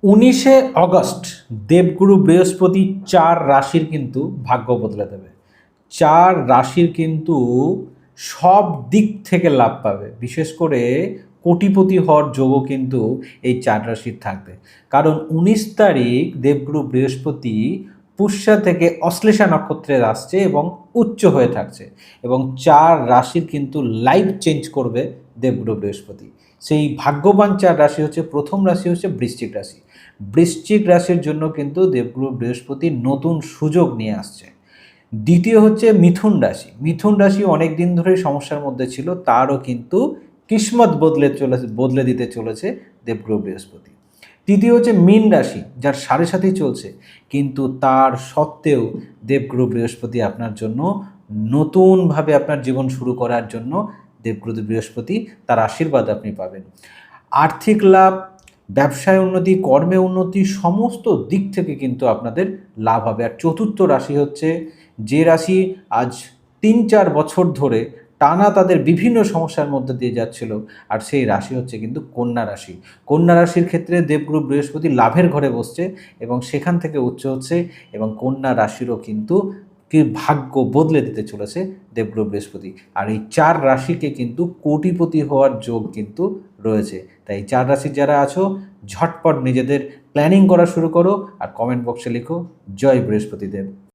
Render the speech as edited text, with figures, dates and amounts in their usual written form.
19 August দেবগুরু বৃহস্পতি 4 রাশির কিন্তু ভাগ্য বদলে দেবে। 4 রাশির কিন্তু সব দিক থেকে লাভ পাবে, বিশেষ করে কোটিপতি হওয়ার যোগও কিন্তু এই 4 রাশির থাকবে। কারণ 19 তারিখ দেবগুরু বৃহস্পতি পুষ্যা থেকে অশ্লেষা নক্ষত্রে আসছে এবং উচ্চ হয়ে থাকছে, এবং 4 রাশির কিন্তু লাইফ চেঞ্জ করবে দেবগুরু বৃহস্পতি। সেই ভাগ্যবান 4 রাশি হচ্ছে, প্রথম রাশি হচ্ছে বৃশ্চিক রাশি। বৃশ্চিক রাশির জন্য কিন্তু দেবগুরু বৃহস্পতি নতুন সুযোগ নিয়ে আসছে। দ্বিতীয় হচ্ছে মিথুন রাশি। মিথুন রাশি অনেক দিন ধরেই সমস্যার মধ্যে ছিল, তারও কিন্তু কিসমত বদলে দিতে চলেছে দেবগুরু বৃহস্পতি। তৃতীয় হচ্ছে মীন রাশি, যার 7.5 চলছে, কিন্তু তার সত্ত্বেও দেবগুরু বৃহস্পতি আপনার জন্য নতুনভাবে আপনার জীবন শুরু করার জন্য দেবগুরু বৃহস্পতি তার আশীর্বাদ আপনি পাবেন। আর্থিক লাভ, ব্যবসায় উন্নতি, কর্মে উন্নতি, সমস্ত দিক থেকে কিন্তু আপনাদের লাভ হবে। আর চতুর্থ রাশি হচ্ছে যে রাশি আজ 3-4 বছর ধরে টানা তাদের বিভিন্ন সমস্যার মধ্যে দিয়ে যাচ্ছিল, আর সেই রাশি হচ্ছে কিন্তু কন্যা রাশি। কন্যা রাশির ক্ষেত্রে দেবগুরু বৃহস্পতি লাভের ঘরে বসছে এবং সেখান থেকে উচ্চ হচ্ছে, এবং কন্যা রাশিরও কিন্তু ভাগ্য বদলে দিতে চলেছে দেবগুরু বৃহস্পতি। আর এই 4 রাশিকে কিন্তু কোটিপতি হওয়ার যোগ কিন্তু রয়েছে। তাই 4 রাশির যারা আছো, ঝটপট নিজেদের প্ল্যানিং করা শুরু করো আর কমেন্ট বক্সে লিখো জয় বৃহস্পতিদেব।